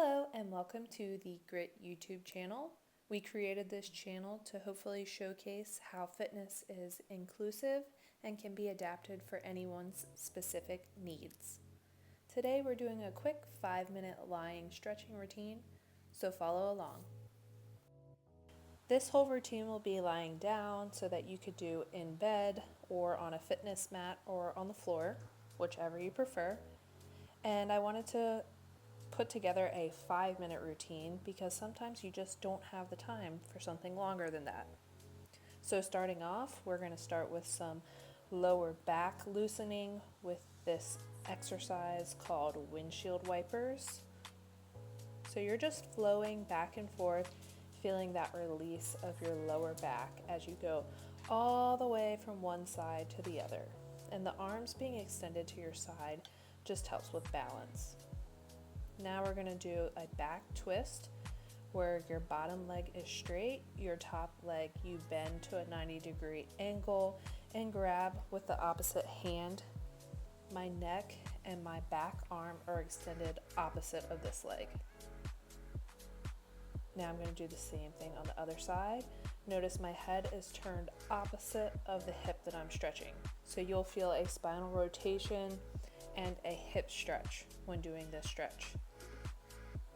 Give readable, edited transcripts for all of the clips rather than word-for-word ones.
Hello and welcome to the Grit YouTube channel. We created this channel to hopefully showcase how fitness is inclusive and can be adapted for anyone's specific needs. Today we're doing a quick 5-minute lying stretching routine, so follow along. This whole routine will be lying down so that you could do in bed or on a fitness mat or on the floor, whichever you prefer. And I wanted to put together a 5-minute routine because sometimes you just don't have the time for something longer than that. So starting off, we're going to start with some lower back loosening with this exercise called windshield wipers. So you're just flowing back and forth, feeling that release of your lower back as you go all the way from one side to the other. And the arms being extended to your side just helps with balance. Now we're going to do a back twist where your bottom leg is straight, your top leg you bend to a 90-degree angle and grab with the opposite hand. My neck and my back arm are extended opposite of this leg. Now I'm going to do the same thing on the other side. Notice my head is turned opposite of the hip that I'm stretching. So you'll feel a spinal rotation and a hip stretch when doing this stretch.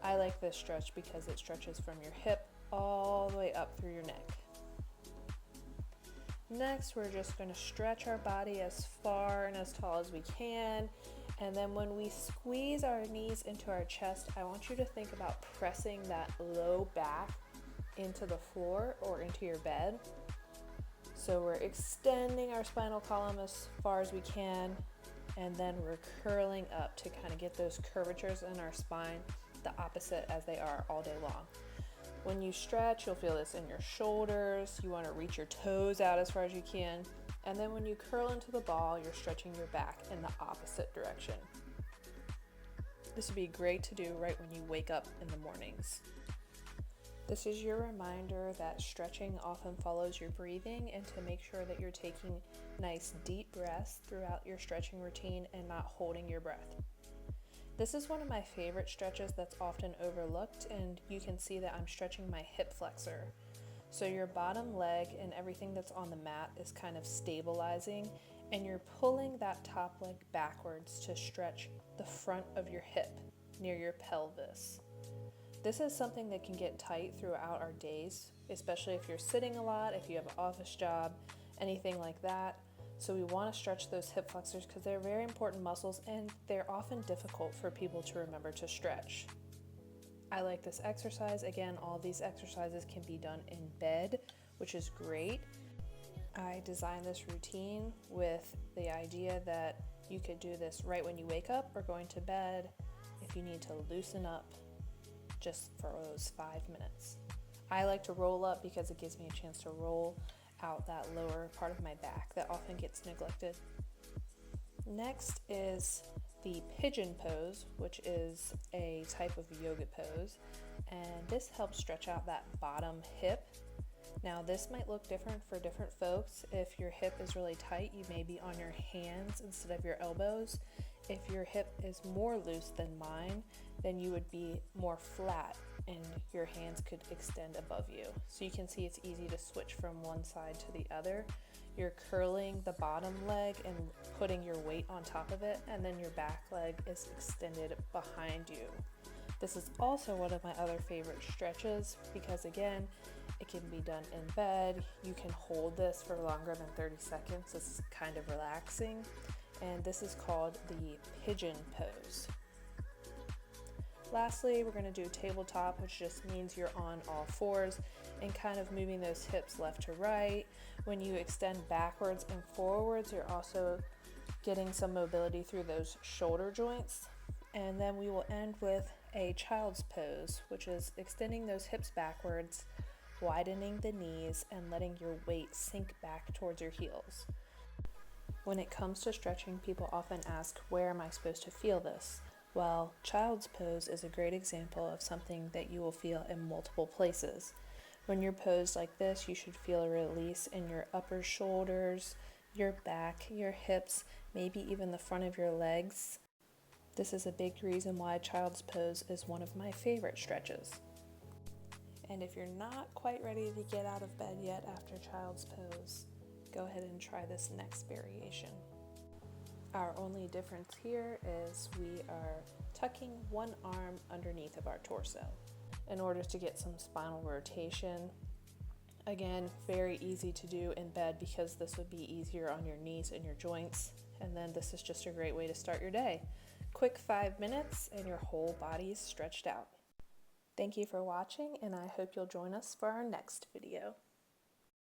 I like this stretch because it stretches from your hip all the way up through your neck. Next, we're just going to stretch our body as far and as tall as we can. And then when we squeeze our knees into our chest, I want you to think about pressing that low back into the floor or into your bed. So we're extending our spinal column as far as we can, and then we're curling up to kind of get those curvatures in our spine the opposite as they are all day long. When you stretch, you'll feel this in your shoulders. You want to reach your toes out as far as you can. And then when you curl into the ball, you're stretching your back in the opposite direction. This would be great to do right when you wake up in the mornings. This is your reminder that stretching often follows your breathing, and to make sure that you're taking nice deep breaths throughout your stretching routine and not holding your breath. This is one of my favorite stretches that's often overlooked, and you can see that I'm stretching my hip flexor. So your bottom leg and everything that's on the mat is kind of stabilizing, and you're pulling that top leg backwards to stretch the front of your hip near your pelvis. This is something that can get tight throughout our days, especially if you're sitting a lot, if you have an office job, anything like that. So we want to stretch those hip flexors because they're very important muscles and they're often difficult for people to remember to stretch. I like this exercise. Again, all these exercises can be done in bed, which is great. I designed this routine with the idea that you could do this right when you wake up or going to bed if you need to loosen up just for those 5 minutes. I like to roll up because it gives me a chance to roll out that lower part of my back that often gets neglected. Next is the pigeon pose, which is a type of yoga pose, and this helps stretch out that bottom hip. Now this might look different for different folks. If your hip is really tight, you may be on your hands instead of your elbows. If your hip is more loose than mine, then you would be more flat and your hands could extend above you. So you can see it's easy to switch from one side to the other. You're curling the bottom leg and putting your weight on top of it, and then your back leg is extended behind you. This is also one of my other favorite stretches because, again, it can be done in bed. You can hold this for longer than 30 seconds. It's kind of relaxing. And this is called the pigeon pose. Lastly, we're going to do tabletop, which just means you're on all fours and kind of moving those hips left to right. When you extend backwards and forwards, you're also getting some mobility through those shoulder joints. And then we will end with a child's pose, which is extending those hips backwards, widening the knees, and letting your weight sink back towards your heels. When it comes to stretching, people often ask, where am I supposed to feel this? Well, child's pose is a great example of something that you will feel in multiple places. When you're posed like this, you should feel a release in your upper shoulders, your back, your hips, maybe even the front of your legs. This is a big reason why child's pose is one of my favorite stretches. And if you're not quite ready to get out of bed yet after child's pose, go ahead and try this next variation. Our only difference here is we are tucking one arm underneath of our torso in order to get some spinal rotation. Again, very easy to do in bed because this would be easier on your knees and your joints. And then this is just a great way to start your day. Quick 5 minutes and your whole body is stretched out. Thank you for watching, and I hope you'll join us for our next video.